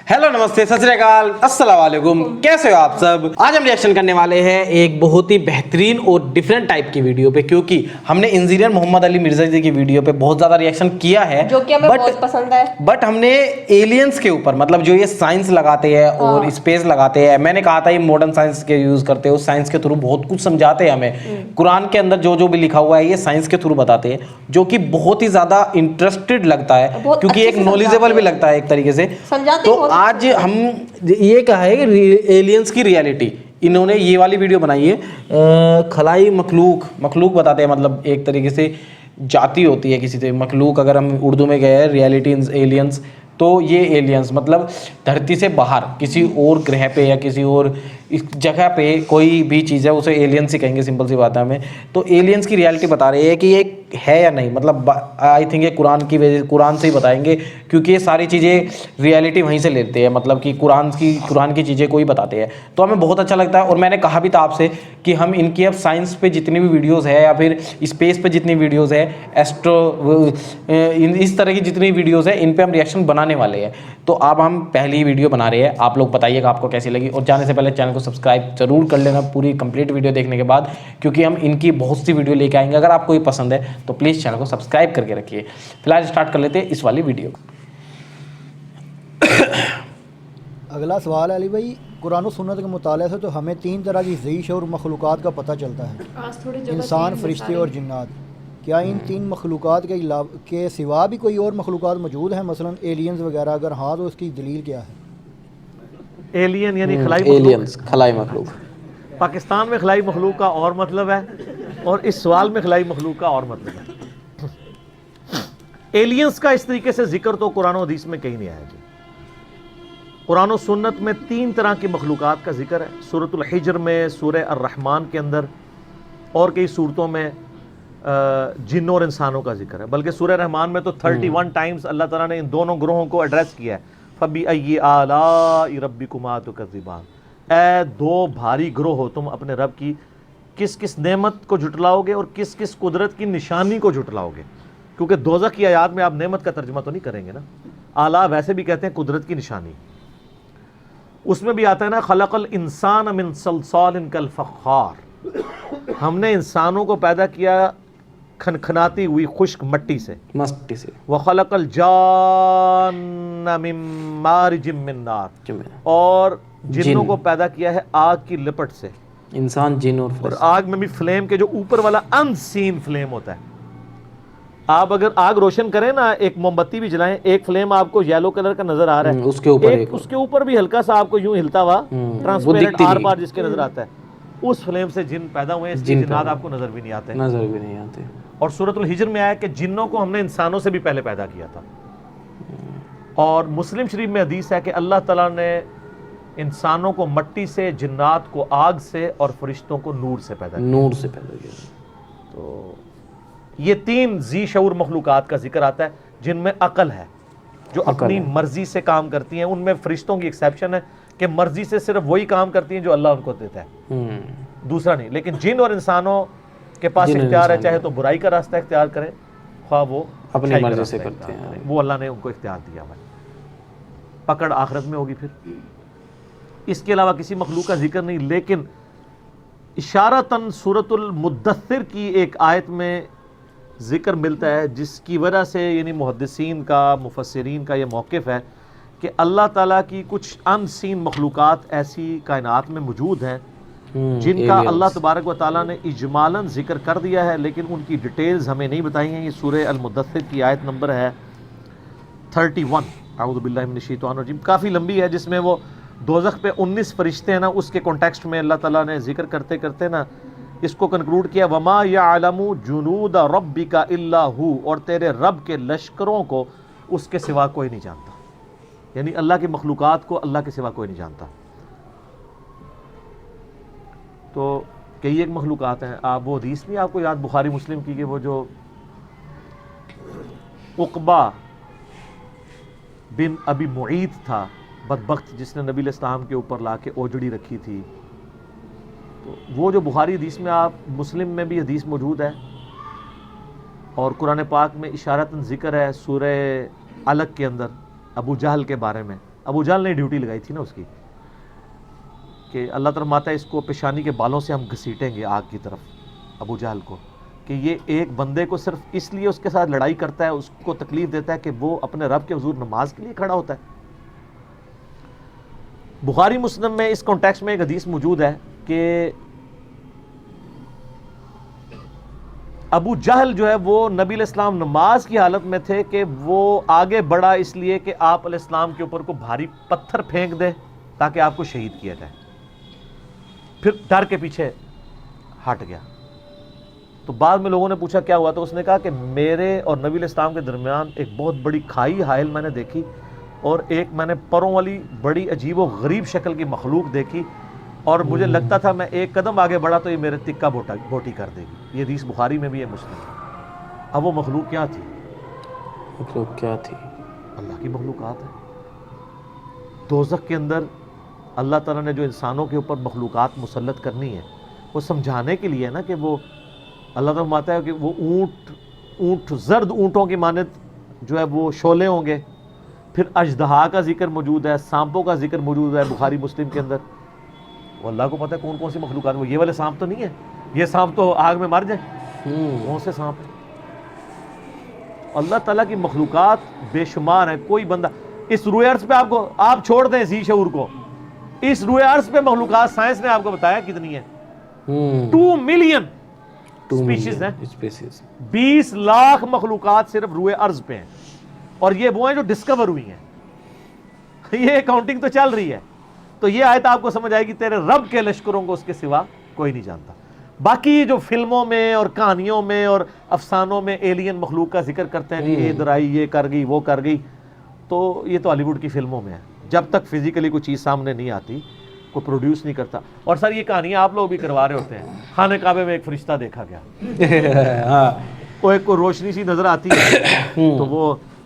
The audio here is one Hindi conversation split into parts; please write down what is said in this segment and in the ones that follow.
हेलो नमस्ते सत श्री अकाल अस्सलाम वालेकुम, कैसे हो आप सब। आज हम रिएक्शन करने वाले हैं एक बहुत ही बेहतरीन और डिफरेंट टाइप की वीडियो पे, क्योंकि हमने इंजीनियर मोहम्मद अली मिर्जा जी की वीडियो पे बहुत ज्यादा रिएक्शन किया है जो कि हमें बहुत पसंद है। बट हमने एलियंस के ऊपर, मतलब जो ये साइंस लगाते हैं और स्पेस लगाते हैं, मैंने कहा था ये मॉडर्न साइंस के यूज करते हैं, उस साइंस के थ्रू बहुत कुछ समझाते हैं हमें। कुरान के अंदर जो जो भी लिखा हुआ है ये साइंस के थ्रू बताते हैं, जो कि बहुत ही ज्यादा इंटरेस्टेड लगता है, क्योंकि एक नॉलेजेबल भी लगता है एक तरीके से। तो आज हम ये कहा है कि एलियंस की रियलिटी, इन्होंने ये वाली वीडियो बनाई है। खलाई मखलूक बताते हैं, मतलब एक तरीके से जाति होती है किसी से मखलूक। अगर हम उर्दू में गए रियलिटी एलियंस, तो ये एलियंस मतलब धरती से बाहर किसी और ग्रह पे या किसी और इस जगह पे कोई भी चीज़ है उसे एलियंस ही कहेंगे, सिंपल सी बात है हमें। तो एलियंस की रियलिटी बता रही है कि ये है या नहीं, मतलब आई थिंक ये कुरान से ही बताएंगे, क्योंकि ये सारी चीज़ें रियलिटी वहीं से लेते हैं, मतलब कि कुरान की चीज़ें कोई बताते हैं। तो हमें बहुत अच्छा लगता है, और मैंने कहा भी था आपसे कि हम इनकी अब साइंस पे जितनी भी वीडियोज़ है या फिर स्पेस पे जितनी वीडियोज़ है, एस्ट्रो इस तरह की जितनी वीडियोज़ है, इन पर हम रिएक्शन बनाने वाले हैं। तो अब हम पहली वीडियो बना रहे हैं, आप लोग बताइएगा आपको कैसी लगी, और जाने से पहले चैनल को सब्सक्राइब जरूर कर लेना पूरी कंप्लीट वीडियो देखने के बाद, क्योंकि हम इनकी बहुत सी वीडियो लेके आएंगे। अगर आपको ये पसंद है तो प्लीज़ चैनल को सब्सक्राइब करके रखिए। फिलहाल स्टार्ट कर लेते हैं इस वाली वीडियो। अगला सवाल है अली भाई, कुरान और सुन्नत के मुताले से तो हमें तीन तरह की ज़ीश और मखलूक़ात का पता चलता है, इंसान, फरिश्ते और जिन्नात। क्या इन तीन मखलूक़ात के सिवा भी कोई और मखलूक़ात मौजूद हैं, मसलन एलियंस वगैरह? अगर हाँ तो उसकी दलील क्या है? एलियन यानी खलाई मखलूक। पाकिस्तान में खलाई मखलूक का और मतलब है, और इस सवाल में खलाई मखलूक का और मतलब है। एलियंस का इस तरीके से जिक्र तो कुरान और हदीस में कहीं नहीं आया जी। कुरान और सुन्नत में तीन तरह की मखलूक़ात का जिक्र है। सूरतुल हिज्र में, सूरह अर्रहमान के अंदर, और कई सूरतों में जिन और इंसानों का जिक्र है। बल्कि सूरह रहमान में तो 31 टाइम्स अल्लाह ताला ने इन दोनों ग्रोहों को एड्रेस किया है। फबी अय्यि आलाई रब्बिकुमा तुकज़्ज़िबान, ऐ दो भारी ग्रोह हो, तुम अपने रब की किस किस नेमत को झुटलाओगे और किस किस कुदरत की निशानी को झुटलाओगे। क्योंकि दोज़ख की आयात में आप नेमत का तर्जुमा तो नहीं करेंगे ना, आला वैसे भी कहते हैं कुदरत की निशानी। उसमें भी आता है ना, खलक़ल इंसान मिन सलसालिन कल फ़ख़्ख़ार, हमने इंसानों को पैदा किया खनखनाती हुई खुश्क मट्टी से। व खलक़ल जान्न मिन मारिजिम मिन नार, और जिन्नों को पैदा किया है आग की लिपट से। इंसान, जिन और आग में भी फ्लेम के जो ऊपर वाला अनसीन फ्लेम होता है। आप अगर आग रोशन करें ना, एक मोमबत्ती भी जलाएं, एक फ्लेम आपको येलो कलर का नजर आ रहा है, उसके ऊपर भी हल्का सा आपको यूं हिलता हुआ ट्रांसपेरेंट आर पार जिसके नजर आता है, उस फ्लेम से जिन पैदा हुए हैं, जिन्नात आपको नजर भी नहीं आते। और सूरतुल हिज्र में आया कि जिन्नों को हमने इंसानों से भी पहले पैदा किया था। और मुस्लिम शरीफ में हदीस है कि अल्लाह ताला ने इंसानों को मट्टी से, जिन्नात को आग से, और फरिश्तों को नूर से पैदा किया। तो ये तीन जी शऊर मखलूक़ात का जिक्र आता है जिनमें अकल है, जो अपनी मर्जी से काम करती हैं। उनमें फरिश्तों की एक्सेप्शन है कि मर्जी से सिर्फ वही काम करती हैं जो अल्लाह उनको देता है, दूसरा नहीं। लेकिन जिन और इंसानों के पास इख्तियार है, चाहे तो बुराई का रास्ता इख्तियार करें, ख्वाह वो अपनी मर्जी से करते हैं, वो अल्लाह ने उनको इख्तियार दिया हुआ है। पकड़ आखिरत में होगी फिर। इसके अलावा किसी मखलूक का जिक्र नहीं। लेकिन इशारतन सूरतुल मुद्दस्सिर की एक आयत में जिक्र मिलता है, जिसकी वजह से यानी मुहद्दिसीन का, मुफस्सिरीन का ये मौक़िफ़ है कि अल्लाह ताला की कुछ अनसीन मखलूक़ात ऐसी कायनात में मौजूद हैं जिनका अल्लाह तबारक व तआला ने इजमालन जिक्र कर दिया है, लेकिन उनकी डिटेल्स हमें नहीं बताई हैं। ये सूरह अल-मुद्दस्सिर की आयत नंबर है 31, अऊज़ु बिल्लाहि मिनश शैतानिर रजीम, काफ़ी लंबी है, जिसमें वो दोज़ख पे 19 फरिश्ते हैं ना, उसके कॉन्टेक्स्ट में अल्लाह ताला ने जिक्र करते करते ना इसको कंक्लूड किया, वमा यअलमु जुनूद रब्बिका इल्ला हु, और तेरे रब के लश्करों को उसके सिवा कोई नहीं जानता। यानी अल्लाह की मखलूक़ात को अल्लाह के सिवा कोई नहीं जानता। तो कई एक मखलूक़ात हैं। आप वो हदीस नहीं आपको याद बुखारी मुस्लिम की, कि वो जो उक़बा बिन अबी मुईद था बदबख्त, जिसने नबी अलैहिस्सलाम के ऊपर लाके ओजड़ी रखी थी, तो वो जो बुखारी हदीस में, आप मुस्लिम में भी हदीस मौजूद है, और कुरान पाक में इशारतन ज़िक्र है सूरह अलग के अंदर अबू जहल के बारे में अबू जहल ने ड्यूटी लगाई थी ना उसकी कि अल्लाह फरमाता है इसको पेशानी के बालों से हम घसीटेंगे आग की तरफ, अबू जहल को, कि ये एक बंदे को सिर्फ इसलिए उसके साथ लड़ाई करता है, उसको तकलीफ देता है कि वो अपने रब के हुजूर नमाज के लिए खड़ा होता है। बुखारी मुस्लिम में इस कॉन्टेक्स्ट में एक हदीस मौजूद है कि अबू जहल जो है वो नबी अलैहिस्सलाम नमाज की हालत में थे कि वो आगे बढ़ा इसलिए कि आप अलैहिस्सलाम के ऊपर को भारी पत्थर फेंक दे ताकि आपको शहीद किया जाए, फिर डर के पीछे हट गया। तो बाद में लोगों ने पूछा क्या हुआ, तो उसने कहा कि मेरे और नबी अलैहिस्सलाम के दरमियान एक बहुत बड़ी खाई हायल मैंने देखी और एक मैंने परों वाली बड़ी अजीब व गरीब शक्ल की मखलूक देखी और मुझे लगता था मैं एक कदम आगे बढ़ा तो ये मेरे तिक्का बोटी कर देगी। ये हदीस बुखारी में भी है, मुस्लिम में। अब वो मखलूक क्या थी? मखलूक क्या थी? अल्लाह की मखलूकात है। दोज़ख के अंदर अल्लाह ताला ने जो इंसानों के ऊपर मखलूकात मुसल्लत करनी है वो समझाने के लिए है ना, कि वो अल्लाह ताला फरमाता है कि वो ऊँट जर्द ऊँटों की मानद जो है वो शोले होंगे। फिर अजदहा का जिक्र मौजूद है, सांपों का जिक्र मौजूद है बुखारी मुस्लिम के अंदर। वो अल्लाह को पता है कौन कौन सी मखलूकात, वो ये वाले सांप तो नहीं है, ये सांप तो आग में मर जाए, कौन से सांप है? अल्लाह ताला की मखलूकात बेशुमार है। कोई बंदा इस रूए अर्ज़ पे आपको, आप छोड़ दें इसी शऊर को, इस रूए अर्ज़ पे मखलूकात साइंस ने आपको बताया कितनी है? 2 मिलियन स्पीशीज हैं, 20 लाख मखलूकात सिर्फ रूए अर्ज़ पे हैं और ये वो हैं जो डिस्कवर हुई हैं। ये काउंटिंग तो चल रही है। तो ये आयत आपको समझ आएगी, तेरे रब के लश्करों को उसके सिवा कोई नहीं जानता। बाकी जो फिल्मों में और कहानियों में और अफसानों में एलियन मखलूक का जिक्र करते हैं कि ये इधर आई, ये कर गई, वो कर गई, तो ये तो हॉलीवुड की फिल्मों में है। जब तक फिजिकली कोई चीज़ सामने नहीं आती, कोई प्रोड्यूस नहीं करता। और सर ये कहानियाँ आप लोग भी करवा रहे होते हैं। खाने काबे में एक फरिश्ता देखा गया हाँ, वो एक को रोशनी सी नजर आती है, तो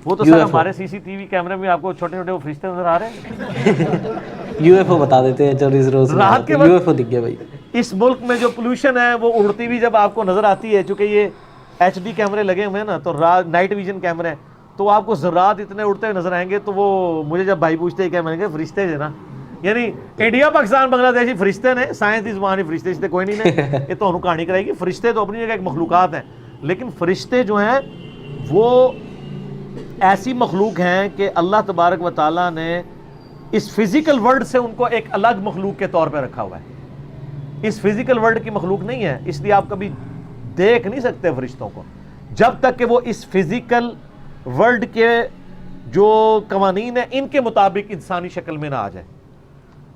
वो तो सर हमारे सीसीटीवी कैमरे में आपको छोटे छोटे वो फरिश्ते नजर आ रहे हैं। यूएफओ बता देते हैं, रात के यूएफओ दिख गया भाई। इस मुल्क में जो पोल्यूशन है वो उड़ती भी जब आपको नजर आती है, चूंकि ये HD कैमरे लगे हुए हैं ना, तो नाइट विजन कैमरे हैं, तो आपको ज़रात इतने उड़ते हुए नजर आएंगे। तो वो मुझे जब भाई पूछते हैं क्या, मैंने कहा फरिश्ते है ना, यानी इंडिया पाकिस्तान बांग्लादेशी फरिश्ते ने, साइंस की ज़बान फरिश्ते इससे कोई नहीं ने ये तो उन्होंने कहानी कराएगी। फरिश्ते तो अपनी जगह एक मखलूकात हैं, लेकिन फरिश्ते जो हैं वो ऐसी मखलूक हैं कि अल्लाह तबारक व तआला ने इस फिजिकल वर्ल्ड से उनको एक अलग मखलूक के तौर पे रखा हुआ है। इस फिजिकल वर्ल्ड की मखलूक नहीं है, इसलिए आप कभी देख नहीं सकते फरिश्तों को जब तक कि वो इस फिजिकल वर्ल्ड के जो कवानीन है इनके मुताबिक इंसानी शक्ल में ना आ जाए।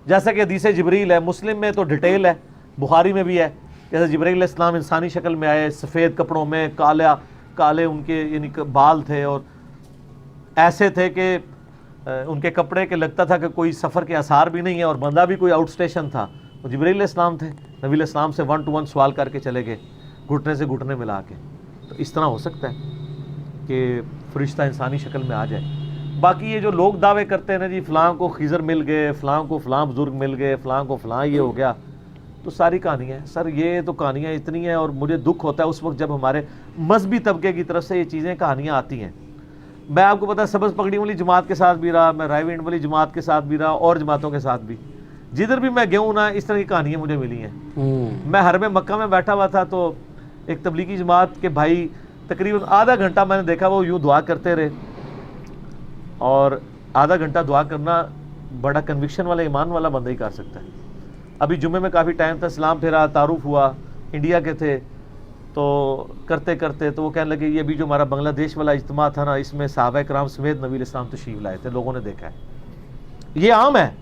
जैसा कि हदीस जिब्रील है, मुस्लिम में तो डिटेल है, बुखारी में भी है, जैसे जिब्रील अलैहिस्सलाम इंसानी शक्ल में आए, सफ़ेद कपड़ों में, काले उनके यानी बाल थे और ऐसे थे कि उनके कपड़े के लगता था कि कोई सफ़र के आसार भी नहीं है और बंदा भी कोई आउट स्टेशन था। वो जिब्रील अलैहिस्सलाम थे, नबी अलैहिस्सलाम से 1 to 1 सवाल करके चले गए, घुटने से घुटने मिला के। तो इस तरह हो सकता है कि फरिश्ता इंसानी शक्ल में आ जाए। बाकी ये जो लोग दावे करते हैं ना जी, फ़लाँ को खिज़र मिल गए, फ़लाँ को फ़लाँ बुज़ुर्ग मिल गए, फ़लाँ को फ़लाँ ये हो गया, तो सारी कहानियाँ हैं सर। ये तो कहानियाँ इतनी हैं और मुझे दुख होता है उस वक्त जब हमारे मजहबी तबके की तरफ से ये चीज़ें कहानियाँ आती हैं। मैं आपको पता है सब्ज़ पगड़ी वाली जमात के साथ भी रहा, मैं रायविंड वाली जमात के साथ भी रहा और जमातों के साथ भी, जिधर भी मैं गया हूँ ना इस तरह की कहानियाँ मुझे मिली हैं। मैं हरम मक्का में बैठा हुआ था, तो एक तबलीगी जमात के भाई तकरीबन आधा घंटा मैंने देखा वो यूँ दुआ करते रहे, और आधा घंटा दुआ करना बड़ा कन्विक्शन वाला, ईमान वाला बंदा ही कर सकता है। अभी जुम्मे में काफ़ी टाइम था, सलाम फेरा तारुफ हुआ, इंडिया के थे, तो करते करते तो वो कहने लगे ये भी जो हमारा बांग्लादेश वाला इज्तिमा था ना, इसमें सहाबा कराम समेत नबी अलैहिस्सलाम तशरीफ लाए थे, लोगों ने देखा है। ये आम है,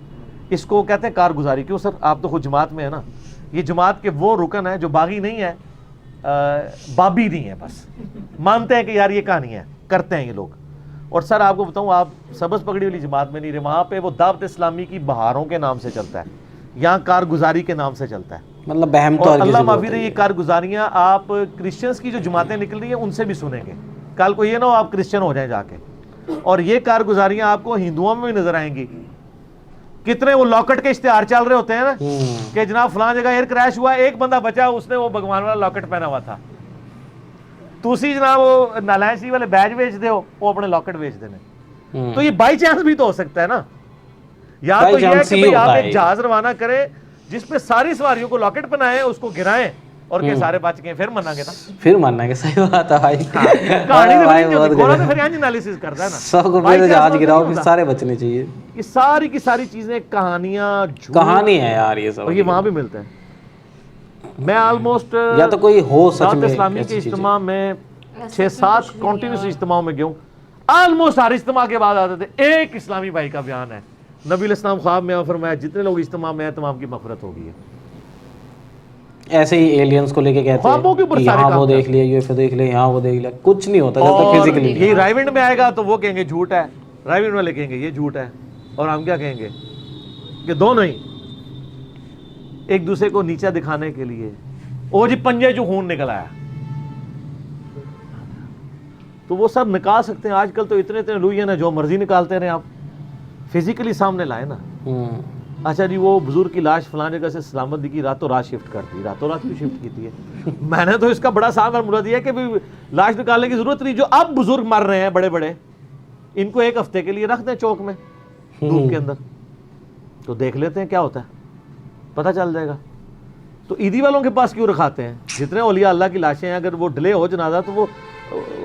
इसको कहते हैं कारगुजारी। क्यों सर, आप तो खुद जमात में है ना। ये जमात के वो रुकन है जो बागी नहीं है, बाबी नहीं है, बस मानते हैं कि यार ये कहानी है, करते हैं ये लोग। और सर आपको बताऊं, आप सब्ज़ पगड़ी वाली जमात में नहीं रहे, वहाँ पे वो दावत इस्लामी की बहारों के नाम से चलता है, यहाँ कारगुजारी के नाम से चलता है। मतलब बहम और अल्लाह माफी दे, ये कारगुजारियाँ आप क्रिश्चियंस की जो जमातें निकल रही हैं उनसे भी सुनेंगे। कल को ये ना हो आप क्रिश्चियन हो जाएं जाके। और ये कारगुजारियाँ आपको हिंदुओं में भी नजर आएंगी। कितने वो लॉकेट के इश्तेहार चल रहे होते हैं ना कि जनाब फलां जगह एयर क्रैश हुआ, एक बंदा बचा, उसने वो भगवान वाला लॉकेट पहना हुआ था, तुसी जनाब वो नालायसी वाले बैज बेच दे हो, वो अपने लॉकेट बेच देने। तो ये बाई चांस भी तो हो सकता है ना या तो ये है कि भाई आप एक जहाज रवाना करें जिसपे सारी सवारियों को लॉकेट बनाए, उसको गिराएं और के सारे बच गए, फिर मानेंगे ना, फिर मानेंगे। सही बात है भाई, कहानी भाई बहुत घोड़ा तो फिर यहाँ एनालिसिस करता है ना, सबको पहले जहाज गिराओ फिर सारे बचने चाहिए। ये सारी की सारी चीजें कहानियां, कहानी है यार ये सब, और ये वहां भी मिलते हैं। मैं ऑलमोस्ट या तो कोई हो सच में इस्लामी के इज्तिमा में 6-7 कॉन्टिन्यूस इज्तिमाओं में गया, ऑलमोस्ट हर इज्तिमा के बाद आते थे एक इस्लामी भाई का बयान है, नबी इस्लाम ख्वाब में फरमाया जितने लोग इज्तिमा में हैं तमाम की मग़फ़िरत होगी है। ऐसे ही एलियंस को लेके कहते हैं कि यहाँ वो देख लिया, यूएफओ देख लिया, यहाँ वो देख लिया, कुछ नहीं होता जब तक फिजिकली। ये राइविंड में आएगा तो वो कहेंगे झूठ है, राइविंड वाले कहेंगे ये झूठ है, और हम क्या कहेंगे कि दोनों ही एक दूसरे को नीचा दिखाने के लिए, ओ जी पंजे जो खून निकल आया, तो वो सब निकाल सकते हैं। आजकल तो इतने इतने लुइयन है, जो मर्जी निकालते रहे, आप फिजिकली सामने लाए ना। अच्छा जी, वो बुजुर्ग की लाश फलां जगह से सलामत दिखी, रातों रात शिफ्ट कर दी, रातों रात क्यों शिफ्ट की थी है? मैंने तो इसका बड़ा साफ मुद्दा दिया कि लाश निकालने की जरूरत नहीं। जो अब बुजुर्ग मर रहे हैं बड़े बड़े, इनको एक हफ्ते के लिए रख दें चौक में धूप के अंदर, तो देख लेते हैं क्या होता है, पता चल जाएगा। तो ईदी वालों के पास क्यों रखाते हैं? जितने औलिया अल्लाह की लाशें हैं, अगर वो डिले हो जनाजा तो वो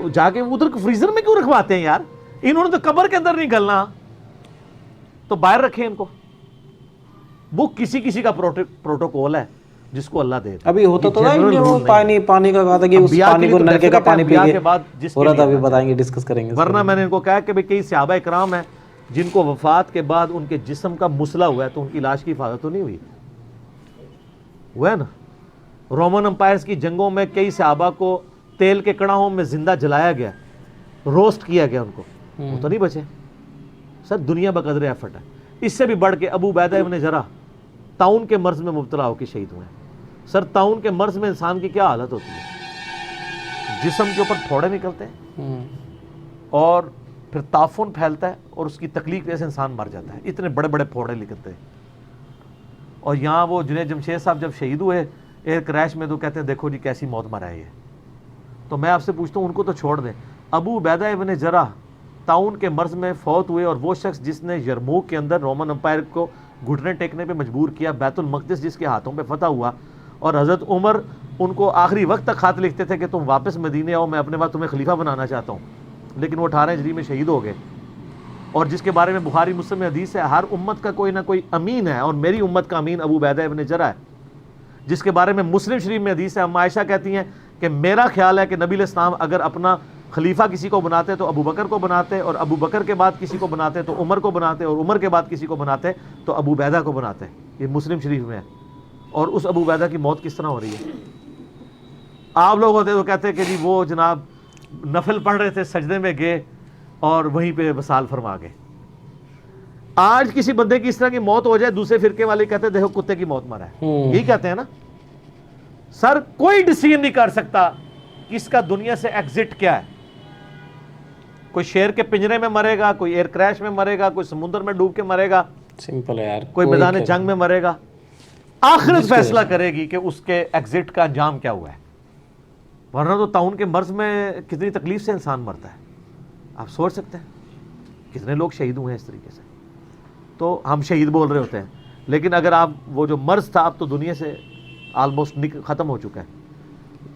जाके उधर फ्रीजर में क्यों रखवाते हैं यार? इन्होंने तो कब्र के अंदर नहीं गलना, तो बाहर रखें इनको। वो किसी किसी का प्रोटोकॉल है जिसको अल्लाह दे। अभी होता तो नहीं, वो पानी का कहा था कि उस पानी को नलके का पानी पी के बाद पूरा था, अभी बताएंगे, डिस्कस करेंगे। वरना मैंने इनको कहा कि भाई कई सहाबा इकराम हैं जिनको वफात के बाद उनके जिस्म का मुसला हुआ है, तो उनकी लाश की हिफाजत तो नहीं हुई, हुआ है ना। रोमन एम्पायर्स की जंगों में कई सहाबा को तेल के कड़ाहों में जिंदा जलाया गया, रोस्ट किया गया उनको, वो तो नहीं बचे। सर दुनिया बकदर एफर्ट है। इससे भी बढ़ के अबू उबैदा इब्न जरा ताउन के मर्ज में मुब्तला होकर शहीद हुए। सर ताउन के मर्ज में इंसान की क्या हालत होती है? जिस्म के ऊपर फोड़े निकलते हैं और फिर ताफुन फैलता है और उसकी तकलीफ वजह से इंसान मर जाता है, इतने बड़े बड़े फोड़े निकलते हैं। और यहाँ वो जुनैद जमशेद साहब जब शहीद हुए एयर क्रैश में, तो कहते हैं देखो जी कैसी मौत मरा है ये। तो मैं आपसे पूछता हूँ, उनको तो छोड़ दें, अबू उबैदा इब्न जरा ताउन के मर्ज में फौत हुए, और वो शख्स जिसने यरमूक के अंदर रोमन एम्पायर को घुटने टेकने पे मजबूर किया, बैतुल मक़दिस जिसके हाथों पे फतह हुआ, और हज़रत उमर उनको आखिरी वक्त तक खात लिखते थे कि तुम वापस मदीने आओ, मैं अपने बाद तुम्हें खलीफा बनाना चाहता हूँ, लेकिन वो 18 हिजरी में शहीद हो गए। और जिसके बारे में बुखारी मुस्लिम में हदीस है, हर उम्मत का कोई ना कोई अमीन है, और मेरी उम्मत का अमीन अबू उबैदा इब्न जरा है, जिसके बारे में मुस्लिम शरीफ में हदीस है। अम्मा आयशा कहती हैं कि मेरा ख्याल है कि नबी इस्लाम अगर अपना खलीफा किसी को बनाते तो अबू बकर को बनाते, और अबू बकर के बाद किसी को बनाते तो उमर को बनाते, और उमर के बाद किसी को बनाते तो अबू उबैदा को बनाते। ये मुस्लिम शरीफ में है। और उस अबू उबैदा की मौत किस तरह हो रही है? आप लोग होते तो कहते कि जी वो जनाब नफल पढ़ रहे थे, सजदे में गए और वहीं पे वसाल फरमा गए। आज किसी बंदे की इस तरह की मौत हो जाए, दूसरे फिरके वाले कहते देखो कुत्ते की मौत मरा है, यही कहते हैं ना। सर कोई डिसीजन नहीं कर सकता कि इसका दुनिया से एग्जिट क्या है। कोई शेर के पिंजरे में मरेगा, कोई एयर क्रैश में मरेगा, कोई समुद्र में डूब के मरेगा, सिंपल है यार, कोई मैदान जंग में मरेगा। आखिरत फैसला करेगी कि उसके एग्जिट का अंजाम क्या हुआ है। वरना तो ताउन के मर्ज में कितनी तकलीफ से इंसान मरता है, आप सोच सकते हैं कितने लोग शहीद हुए हैं इस तरीके से। तो हम शहीद बोल रहे होते हैं, लेकिन अगर आप वो जो मर्ज था अब तो दुनिया से ऑलमोस्ट ख़त्म हो चुका है।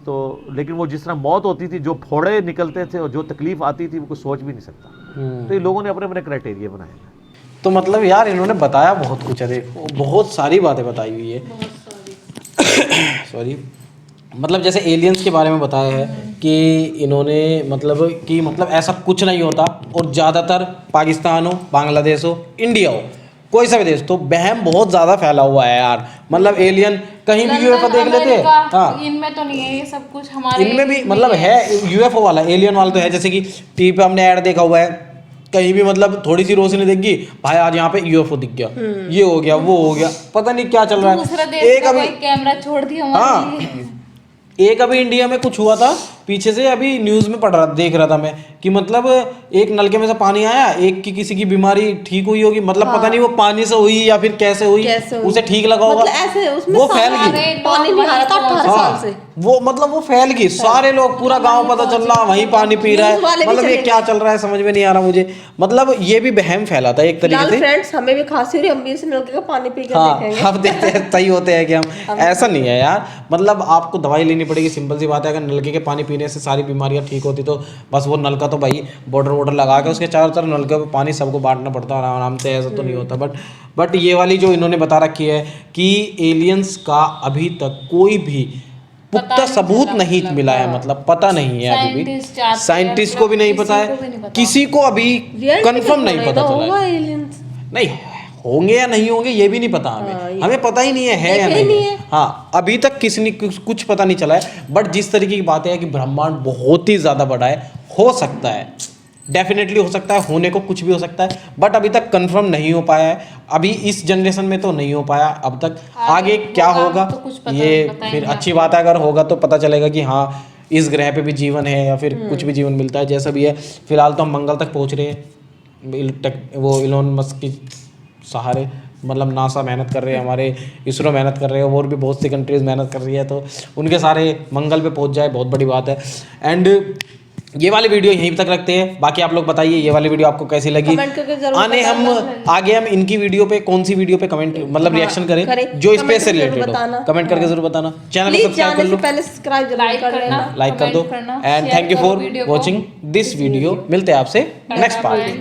तो लेकिन वो जिस तरह मौत होती थी, जो फोड़े निकलते थे और जो तकलीफ आती थी, वो कुछ सोच भी नहीं सकता। तो ये लोगों ने अपने अपने क्राइटेरिया बनाए हैं। तो मतलब यार इन्होंने बताया बहुत कुछ है, देखो बहुत सारी बातें बताई हुई है। सॉरी मतलब जैसे एलियंस के बारे में बताया है कि इन्होंने मतलब ऐसा कुछ नहीं होता, और ज़्यादातर पाकिस्तान हो, बांग्लादेश हो, इंडिया हो, कोई सा भी देश, तो वहम बहुत ज़्यादा फैला हुआ है यार। मतलब एलियन कहीं भी यूएफओ देख लेते हैं, हाँ इनमें तो नहीं है ये सब कुछ, हमारे इनमें भी मतलब है यूएफओ वाला, एलियन वाला तो है। जैसे कि टीवी पे हमने ऐड देखा हुआ है, कहीं भी मतलब थोड़ी सी रोशनी दिखगी, भाई आज यहाँ पे यूएफओ दिख गया, ये हो गया, वो हो गया, पता नहीं क्या चल रहा है। एक अभी कैमरा छोड़ दिया, हाँ एक अभी इंडिया में कुछ हुआ था पीछे से अभी न्यूज में पढ़ रहा देख रहा था मैं कि मतलब एक नलके में से पानी आया, एक की किसी की बीमारी ठीक हुई होगी, मतलब पता नहीं वो पानी से हुई या फिर कैसे हुई, उसे ठीक लगा होगा, मतलब ऐसे उसमें वो फैल गई, पानी नहीं आ रहा था 18 साल से। वो मतलब वो फैल गई, सारे लोग पूरा गांव पता चल रहा वहीं पानी पी रहा है, मतलब ये क्या चल रहा है समझ में नहीं आ रहा मुझे, मतलब ये भी वहम फैलाता है एक तरीके से। फ्रेंड्स हमें भी खांसी हो रही, हम भी इस नलके का पानी पी के देखेंगे। हम देखते हैं सही होते हैं कि हम ऐसा नहीं है यार, मतलब आपको दवाई लेनी पड़ेगी, सिंपल सी बात है। अगर नलके के पानी पीने से सारी बीमारियां ठीक होती तो बस वो नलका तो भाई बॉर्डर लगा के उसके चारों तरफ नलके पे पानी सबको बांटना पड़ता है आराम से, ऐसा तो नहीं होता। बट ये वाली जो इन्होंने बता रखी है कि एलियंस का अभी तक कोई भी पुख्ता सबूत नहीं मिला है, मतलब पता नहीं है अभी भी, साइंटिस्ट को भी नहीं पता है, किसी को अभी कंफर्म नहीं पता चला है। नहीं होंगे या नहीं होंगे ये भी नहीं पता हमें पता ही नहीं है या नहीं है। हाँ अभी तक किसी ने कुछ पता नहीं चला है। बट जिस तरीके की बात है कि ब्रह्मांड बहुत ही ज्यादा बड़ा है, हो सकता है, डेफिनेटली हो सकता है, होने को कुछ भी हो सकता है, बट अभी तक कंफर्म नहीं हो पाया है, अभी इस जनरेशन में तो नहीं हो पाया अब तक। आगे क्या होगा तो ये फिर अच्छी बात है, अगर होगा तो पता चलेगा कि हाँ इस ग्रह पे भी जीवन है या फिर कुछ भी जीवन मिलता है, जैसा भी है। फिलहाल तो हम मंगल तक पहुंच रहे हैं, वो इलोन मस्क की सहारे, मतलब नासा मेहनत कर रहे हैं, हमारे इसरो मेहनत कर रहे हैं, और भी बहुत सी कंट्रीज मेहनत कर रही है, तो उनके सारे मंगल पे पहुंच जाए बहुत बड़ी बात है। एंड ये वाली वीडियो यहीं तक रखते हैं, बाकी आप लोग बताइए ये वाली वीडियो आपको कैसी लगी, आगे हम इनकी वीडियो पे कौन सी वीडियो पे कमेंट मतलब रिएक्शन करें जो इस पे से रिलेटेड हो, कमेंट करके जरूर बताना। चैनल को सब्सक्राइब कर लो, पहले सब्सक्राइब लाइक लाइक कर दो, and thank you for watching this video. मिलते हैं आपसे नेक्स्ट पार्ट।